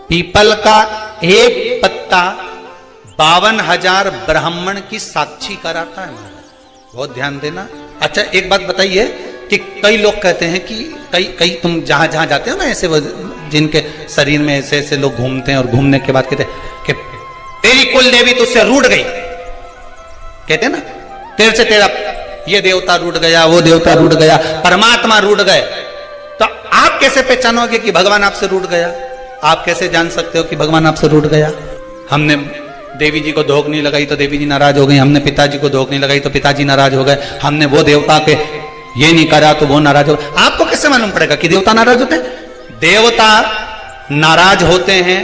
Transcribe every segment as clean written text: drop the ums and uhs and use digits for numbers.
People का एक पत्ता 52,000 ब्राह्मण की साक्षी कराता है महाराज, बहुत ध्यान देना। अच्छा एक बात बताइए कि कई लोग कहते हैं कि कई तुम जहां जहां जाते हो ना, ऐसे वो जिनके शरीर में ऐसे ऐसे लोग घूमते हैं और घूमने के बाद कहते हैं कि तेरी कुल देवी तुझसे रूठ गई, कहते हैं ना, तेरे से तेरा ये देवता रूठ गया, वो देवता रूठ गया, परमात्मा रूठ गए। तो आप कैसे पहचानोगे कि भगवान आपसे रूठ गया? आप कैसे जान सकते हो कि भगवान आपसे रूठ गया? हमने देवी जी को धोख नहीं लगाई तो देवी जी नाराज हो गई, हमने पिताजी को धोख नहीं लगाई तो पिताजी नाराज हो गए, हमने वो देवता के ये नहीं करा तो वो नाराज हो गए। आपको कैसे मालूम पड़ेगा कि देवता नाराज होते हैं? देवता नाराज होते हैं,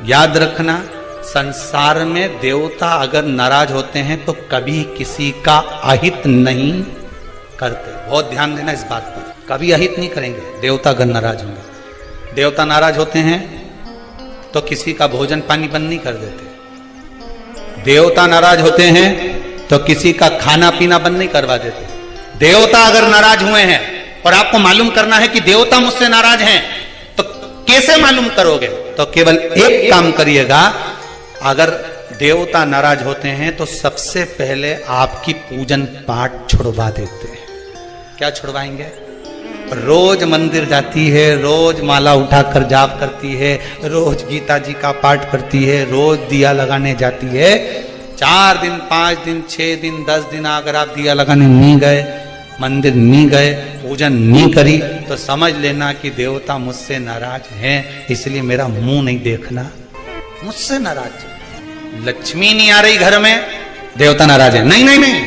याद रखना, संसार में देवता अगर नाराज होते हैं तो कभी किसी का अहित नहीं करते। बहुत ध्यान देना इस बात पर, कभी अहित नहीं करेंगे देवता अगर नाराज होंगे। देवता नाराज होते हैं तो किसी का भोजन पानी बंद नहीं कर देते। देवता नाराज होते हैं तो किसी का खाना पीना बंद नहीं करवा देते। देवता अगर नाराज हुए हैं और आपको मालूम करना है कि देवता मुझसे नाराज हैं, तो कैसे मालूम करोगे? तो केवल एक काम करिएगा, अगर देवता नाराज होते हैं तो सबसे पहले आपकी पूजन पाठ छुड़वा देते हैं। क्या छुड़वाएंगे? रोज मंदिर जाती है, रोज माला उठाकर जाप करती है, रोज गीता जी का पाठ करती है, रोज दिया लगाने जाती है। 4 दिन 5 दिन 6 दिन 10 दिन अगर आप दिया लगाने नहीं गए, मंदिर नहीं गए, पूजन नहीं करी, तो समझ लेना कि देवता मुझसे नाराज हैं, इसलिए मेरा मुंह नहीं देखना, मुझसे नाराज। लक्ष्मी नहीं आ रही घर में, देवता नाराज है? नहीं नहीं नहीं,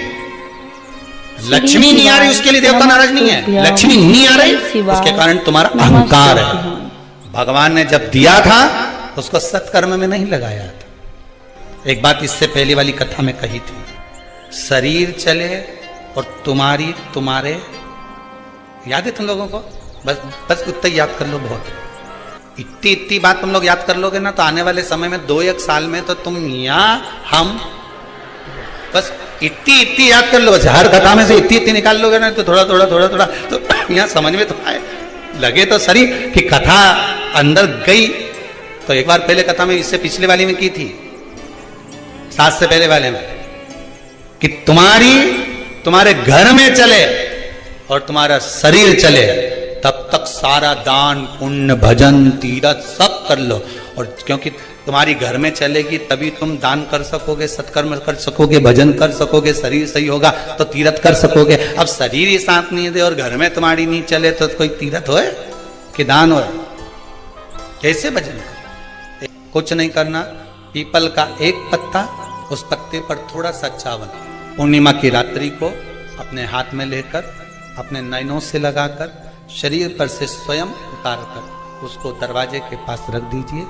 लक्ष्मी नहीं आ रही उसके लिए देवता नाराज नहीं है। लक्ष्मी नहीं आ रही उसके कारण तुम्हारा अहंकार है। भगवान ने जब दिया था उसको सत्कर्म में नहीं लगाया था। एक बात इससे पहले वाली कथा में कही थी, शरीर चले और तुम्हारे याद है तुम लोगों को? बस उतना याद कर लो, बहुत इतनी बात तुम लोग याद कर लोगे ना, तो आने वाले समय में 2-1 साल में तो तुम या हम, बस इतनी याद कर लो, बस हर कथा में से इतनी निकाल लोगे ना, तो थोड़ा तो यहाँ समझ में तो आए, लगे तो सही कि कथा अंदर गई। तो एक बार पहले कथा में, इससे पिछले वाली में की थी, 7 से पहले वाले में, कि तुम्हारे घर में चले और तुम्हारा शरीर चले, तब तक सारा दान पुण्य भजन तीरथ सब कर लो। और क्योंकि तुम्हारी घर में चलेगी तभी तुम दान कर सकोगे, सत्कर्म कर सकोगे, भजन कर सकोगे, शरीर सही होगा तो तीरथ कर सकोगे। अब शरीर ही साथ नहीं दे और घर में तुम्हारी नहीं चले तो कोई तीरथ होए कि दान होए? कैसे भजन? कुछ नहीं करना, पीपल का एक पत्ता, उस पत्ते पर थोड़ा सा चावल, पूर्णिमा की रात्रि को अपने हाथ में लेकर, अपने नयनों से लगाकर, शरीर पर से स्वयं उतार कर उसको दरवाजे के पास रख दीजिए।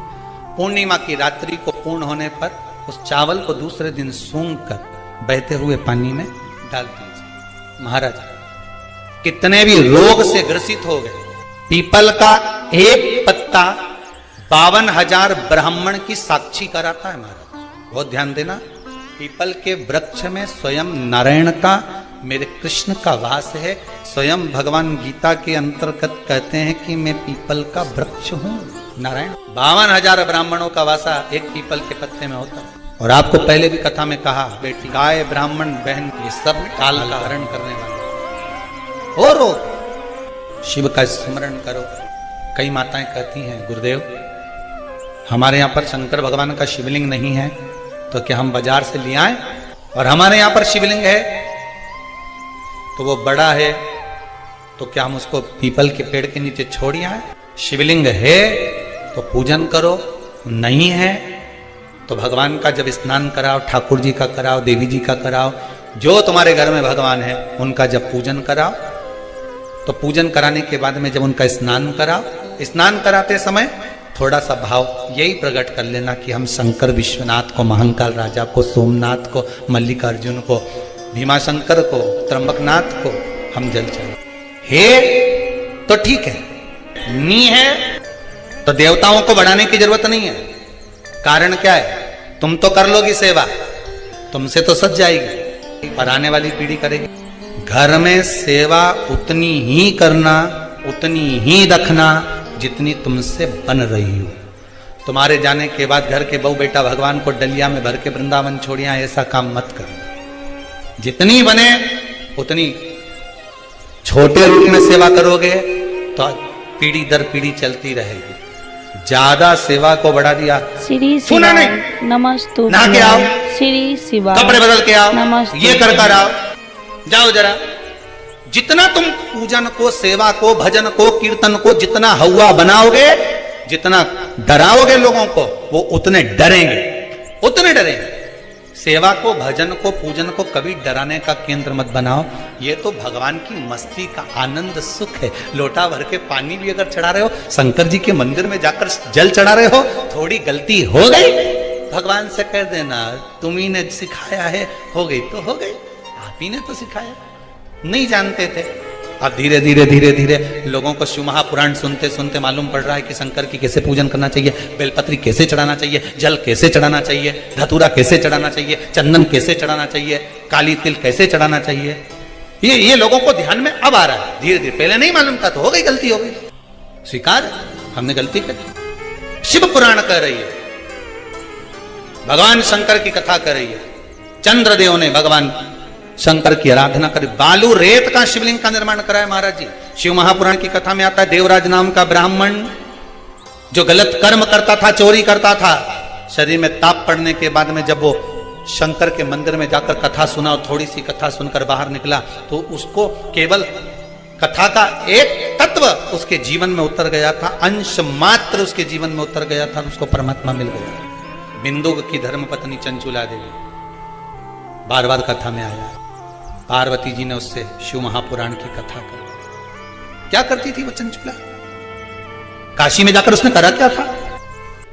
पूर्णिमा की रात्रि को पूर्ण होने पर उस चावल को दूसरे दिन सूंघ कर बहते हुए पानी में डाल दीजिए। महाराज कितने भी रोग से ग्रसित हो गए, पीपल का एक पत्ता 52,000 ब्राह्मण की साक्षी कराता है महाराज, बहुत ध्यान देना। पीपल के वृक्ष में स्वयं नारायण का, मेरे कृष्ण का वास है। स्वयं भगवान गीता के अंतर्गत कहते हैं कि मैं पीपल का वृक्ष हूं, नारायण। 52,000 ब्राह्मणों का वासा एक पीपल के पत्ते में होता है। और आपको पहले भी कथा में कहा, बेटी गाय ब्राह्मण बहन ये सब काल का हरण करने वाले हो। रो शिव का स्मरण करो। कई माताएं कहती हैं, गुरुदेव हमारे यहाँ पर शंकर भगवान का शिवलिंग नहीं है, तो क्या हम बाजार से ले आए? और हमारे यहाँ पर शिवलिंग है तो वो बड़ा है, तो क्या हम उसको पीपल के पेड़ के नीचे छोड़ आए? शिवलिंग है तो पूजन करो, नहीं है तो भगवान का जब स्नान कराओ, ठाकुर जी का कराओ, देवी जी का कराओ, जो तुम्हारे घर में भगवान है उनका जब पूजन कराओ, तो पूजन कराने के बाद में जब उनका स्नान कराओ, स्नान कराते समय थोड़ा सा भाव यही प्रकट कर लेना कि हम शंकर विश्वनाथ को, महाकाल राजा को, सोमनाथ को, मल्लिकार्जुन को, भीमाशंकर को, त्र्यंबकनाथ को हम जल चढ़ाएं। है तो ठीक है, नहीं है तो देवताओं को बढ़ाने की जरूरत नहीं है। कारण क्या है? तुम तो कर लोगी सेवा, तुमसे तो सज जाएगी, पर आने वाली पीढ़ी करेगी। घर में सेवा उतनी ही करना, उतनी ही रखना जितनी तुमसे बन रही हो। तुम्हारे जाने के बाद घर के बहू बेटा भगवान को डलिया में भर के वृंदावन छोड़िया, ऐसा काम मत करो। जितनी बने उतनी छोटे रूप में सेवा करोगे तो पीढ़ी दर पीढ़ी चलती रहेगी। ज्यादा सेवा को बढ़ा दिया, श्री सुना नहीं, नमस्तु नहा के आओ, श्री शिवा, कपड़े बदल के आओ, नमस्ते, ये कर आओ, जाओ जरा। जितना तुम पूजन को, सेवा को, भजन को, कीर्तन को जितना हवा बनाओगे, जितना डराओगे लोगों को, वो उतने डरेंगे, उतने डरेंगे। सेवा को, भजन को, पूजन को कभी डराने का केंद्र मत बनाओ। ये तो भगवान की मस्ती का आनंद सुख है। लोटा भर के पानी भी अगर चढ़ा रहे हो, शंकर जी के मंदिर में जाकर जल चढ़ा रहे हो, थोड़ी गलती हो गई, भगवान से कह देना तुम ही ने सिखाया है, हो गई तो हो गई, आप ही ने तो सिखाया, नहीं जानते थे। अब धीरे धीरे धीरे धीरे लोगों को शिव महापुराण सुनते सुनते मालूम पड़ रहा है कि शंकर की कैसे पूजन करना चाहिए, बेलपत्री कैसे चढ़ाना चाहिए, जल कैसे चढ़ाना चाहिए, धतूरा कैसे चढ़ाना चाहिए, चंदन कैसे चढ़ाना चाहिए, काली तिल कैसे चढ़ाना चाहिए। ये लोगों को ध्यान में अब आ रहा है धीरे धीरे। पहले नहीं मालूम था तो हो गई, गलती हो गई, स्वीकार, हमने गलती कर। शिव पुराण कह रही है, भगवान शंकर की कथा कर रही है, चंद्रदेव ने भगवान शंकर की आराधना करी, बालू रेत का शिवलिंग का निर्माण करा है महाराज जी। शिव महापुराण की कथा में आता है, देवराज नाम का ब्राह्मण जो गलत कर्म करता था, चोरी करता था, शरीर में ताप पड़ने के बाद में जब वो शंकर के मंदिर में जाकर कथा सुना और थोड़ी सी कथा सुनकर बाहर निकला, तो उसको केवल कथा का एक तत्व उसके जीवन में उतर गया था, अंश मात्र उसके जीवन में उतर गया था, उसको परमात्मा मिल गया। बिंदु की धर्मपत्नी चंचुला देवी बार बार कथा में आया, पार्वती जी ने उससे शिव महापुराण की कथा कर। क्या करती थी वो चंचुला? काशी में जाकर उसने करा क्या था?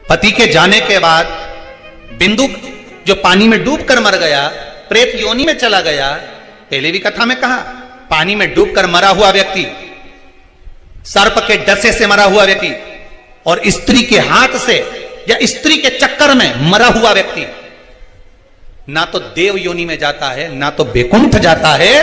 पति के जाने के बाद बिंदु जो पानी में डूबकर मर गया, प्रेत योनि में चला गया। पहले भी कथा में कहा, पानी में डूबकर मरा हुआ व्यक्ति, सर्प के डसे से मरा हुआ व्यक्ति और स्त्री के हाथ से या स्त्री के चक्कर में मरा हुआ व्यक्ति ना तो देव योनि में जाता है, ना तो बैकुंठ जाता है,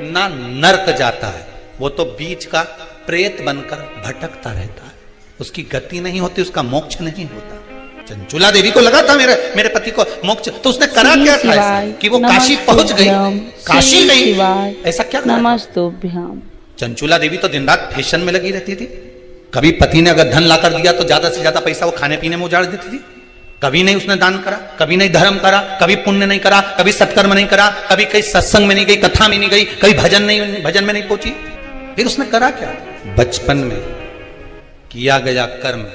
ना नरक जाता है। वो तो बीच का प्रेत बनकर भटकता रहता है, उसकी गति नहीं होती, उसका मोक्ष नहीं होता। चंचुला देवी को लगा था मेरे पति को मोक्ष, तो उसने करा क्या था ऐसा कि वो काशी पहुंच गई, काशी गई, ऐसा क्या नमस्तुभ्याम। चंचुला देवी तो दिन रात फैशन में लगी रहती थी। कभी पति ने अगर धन लाकर दिया तो ज्यादा से ज्यादा पैसा वो खाने पीने में उजाड़ देती थी। कभी नहीं उसने दान करा, कभी नहीं धर्म करा, कभी पुण्य नहीं करा, कभी सत्कर्म नहीं करा, कभी कहीं सत्संग में नहीं गई, कथा में नहीं गई, कभी भजन में नहीं पहुंची। फिर उसने करा क्या? बचपन में किया गया कर्म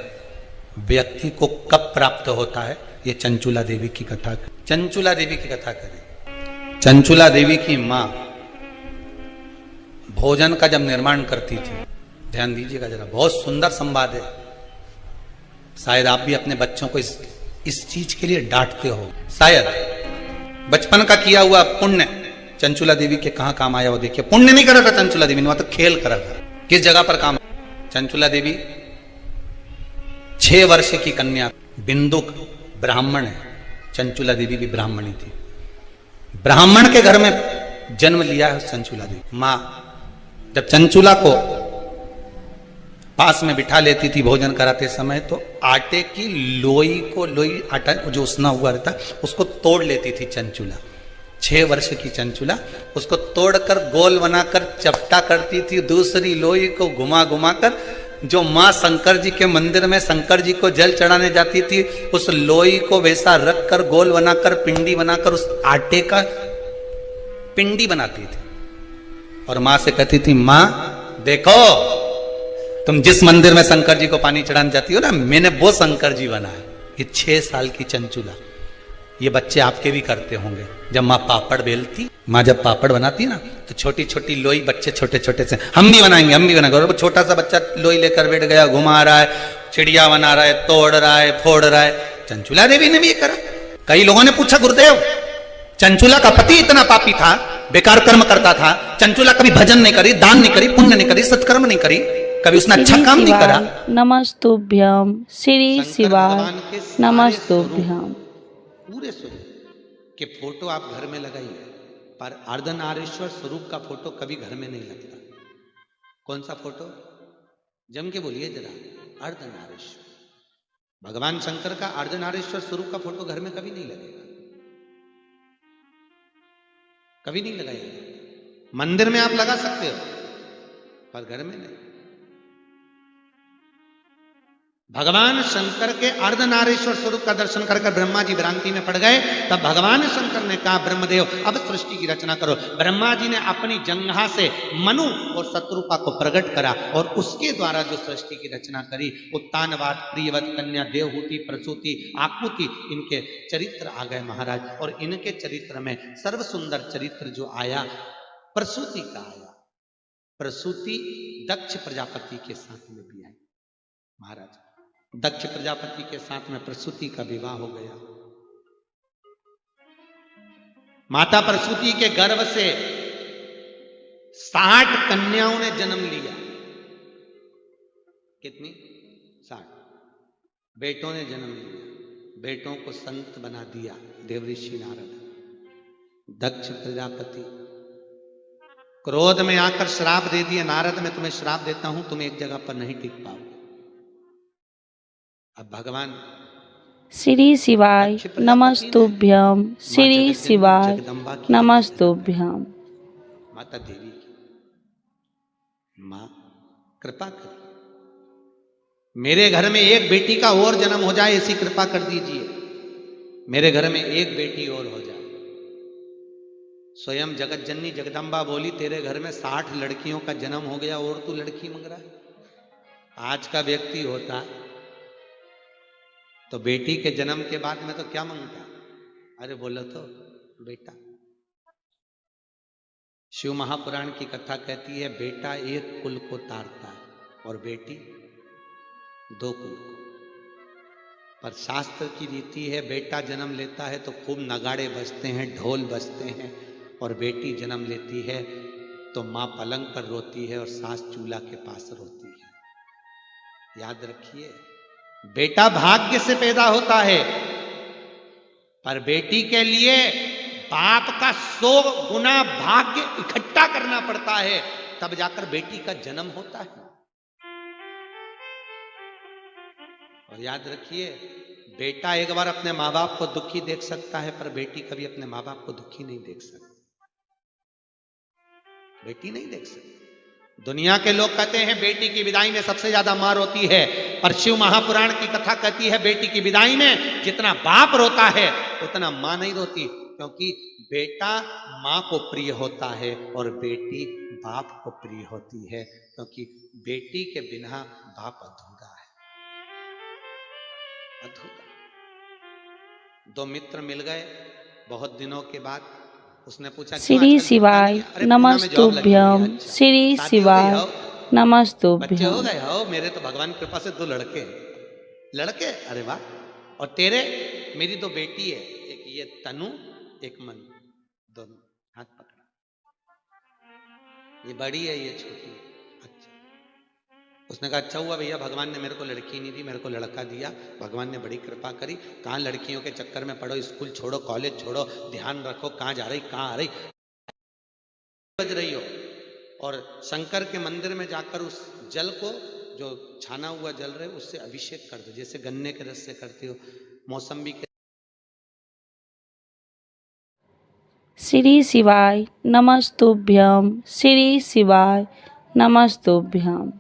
व्यक्ति को कब प्राप्त होता है, ये चंचुला देवी की कथा। चंचुला देवी की कथा करें। चंचुला देवी की मां भोजन का जब निर्माण करती थी, ध्यान दीजिएगा जरा, बहुत सुंदर संवाद है। शायद आप भी अपने बच्चों को इस चीज के लिए डांटते हो, शायद बचपन का किया हुआ पुण्य चंचुला देवी के कहां काम आया वो देखिए। पुण्य नहीं करा था चंचुला देवी ने, वहां तो खेल करा था। किस जगह पर काम? चंचुला देवी 6 वर्ष की कन्या, बिंदुक ब्राह्मण है, चंचुला देवी भी ब्राह्मणी थी, ब्राह्मण के घर में जन्म लिया है चंचुला देवी। मां जब चंचुला को पास में बिठा लेती थी भोजन कराते समय, तो आटे की लोई आटा जो उसना हुआ रहता उसको तोड़ लेती थी चंचुला। 6 वर्ष की चंचुला उसको तोड़कर गोल बनाकर चपटा करती थी, दूसरी लोई को घुमा घुमा कर जो माँ शंकर जी के मंदिर में शंकर जी को जल चढ़ाने जाती थी, उस लोई को वैसा रख कर गोल बनाकर पिंडी बनाकर उस आटे का पिंडी बनाती थी और माँ से कहती थी, माँ देखो तुम जिस मंदिर में शंकर जी को पानी चढ़ाने जाती हो ना, मैंने वो शंकर जी बनाया। ये 6 साल की चंचुला, ये बच्चे आपके भी करते होंगे। जब माँ पापड़ बेलती, माँ जब पापड़ बनाती है ना, तो छोटी छोटी लोई बच्चे छोटे छोटे से हम भी बनाएंगे। और वो छोटा सा बच्चा लोई लेकर बैठ गया, घुमा रहा है, चिड़िया बना रहा है, तोड़ रहा है, फोड़ रहा है। चंचुला देवी ने भी ये करा। कई लोगों ने पूछा, गुरुदेव चंचुला का पति इतना पापी था, बेकार कर्म करता था, चंचुला कभी भजन नहीं करी, दान नहीं करी, पुण्य नहीं करी, सत्कर्म नहीं करी, कभी उसने अच्छा काम नहीं करा। नमस्तुभ्यम श्री शिवाय नमस्तुभ्यम। पूरे स्वरूप के फोटो आप घर में लगाइए, पर अर्धनारीश्वर स्वरूप का फोटो कभी घर में नहीं लगता। कौन सा फोटो? जम के बोलिए जरा, अर्धनारीश्वर। भगवान शंकर का अर्धनारीश्वर स्वरूप का फोटो घर में कभी नहीं लगेगा, कभी नहीं लगाएगा। मंदिर में आप लगा सकते हो पर घर में नहीं। भगवान शंकर के अर्धनारीश्वर स्वरूप का दर्शन कर ब्रह्मा जी भ्रांति में पड़ गए। तब भगवान शंकर ने कहा ब्रह्मदेव अब सृष्टि की रचना करो। ब्रह्मा जी ने अपनी जंघा से मनु और शत्रुपा को प्रकट करा और उसके द्वारा जो सृष्टि की रचना करी, उत्तानवाद, प्रियवत, कन्या, देवहूति, प्रसूति, आकुति, इनके चरित्र आ गए महाराज। और इनके चरित्र में सर्व सुंदर चरित्र जो आया प्रसूति का आया। प्रसूति दक्ष प्रजापति के साथ में भी आई महाराज। दक्ष प्रजापति के साथ में प्रसूति का विवाह हो गया। माता प्रसूति के गर्भ से 60 कन्याओं ने जन्म लिया। कितनी? 60 बेटों ने जन्म लिया। बेटों को संत बना दिया देवऋषि नारद। दक्ष प्रजापति क्रोध में आकर श्राप दे दिया, नारद मैं तुम्हें श्राप देता हूं, तुम एक जगह पर नहीं टिक पाओगे। अब भगवान श्री शिवाय नमस्तुभ्यं, श्री शिवाय नमस्तुभ्यं। माता देवी की मां कृपा कर, मेरे घर में एक बेटी का और जन्म हो जाए, ऐसी कृपा कर दीजिए। मेरे घर में एक बेटी और हो जाए। स्वयं जगत जननी जगदम्बा बोली तेरे घर में 60 लड़कियों का जन्म हो गया और तू लड़की मांग रहा है। आज का व्यक्ति होता तो बेटी के जन्म के बाद में तो क्या मांगता? अरे बोलो तो बेटा। शिव महापुराण की कथा कहती है बेटा एक कुल को तारता है और बेटी 2 कुल को। पर शास्त्र की रीति है बेटा जन्म लेता है तो खूब नगाड़े बजते हैं, ढोल बजते हैं, और बेटी जन्म लेती है तो मां पलंग पर रोती है और सास चूल्हा के पास रोती है। याद रखिए बेटा भाग्य से पैदा होता है, पर बेटी के लिए बाप का 100 गुना भाग्य इकट्ठा करना पड़ता है, तब जाकर बेटी का जन्म होता है। और याद रखिए बेटा एक बार अपने माँ बाप को दुखी देख सकता है, पर बेटी कभी अपने माँ बाप को दुखी नहीं देख सकती। बेटी नहीं देख सकती। दुनिया के लोग कहते हैं बेटी की विदाई में सबसे ज्यादा मां रोती है, पर शिव महापुराण की कथा कहती है बेटी की विदाई में जितना बाप रोता है उतना मां नहीं रोती, क्योंकि बेटा मां को प्रिय होता है और बेटी बाप को प्रिय होती है, क्योंकि बेटी के बिना बाप अधूरा है, अधूरा। 2 मित्र मिल गए बहुत दिनों के बाद। उसने पूछा श्री शिवाय नमस्तुभ्यं, श्री शिवाय नमस्तुभ्यं। बच्चे हो गए हो? मेरे तो भगवान की कृपा से 2 लड़के। लड़के? अरे वाह। और तेरे? मेरी 2 बेटी है, एक ये तनु एक मन, दोनों हाथ पकड़ा। ये बड़ी है ये छोटी है। अच्छा। उसने कहा अच्छा हुआ भैया भगवान ने मेरे को लड़की नहीं दी, मेरे को लड़का दिया, भगवान ने बड़ी कृपा करी। कहाँ लड़कियों के चक्कर में पढ़ो, स्कूल छोड़ो, कॉलेज छोड़ो, ध्यान रखो कहाँ जा रही कहाँ आ रही बज रही हो। और शंकर के मंदिर में जाकर उस जल को जो छाना हुआ जल रहे उससे अभिषेक कर दो, जैसे गन्ने के रस से करते हो, मौसम्बी के। श्री शिवाय नमस्तुभ्यं, श्री शिवाय नमस्तुभ्यं।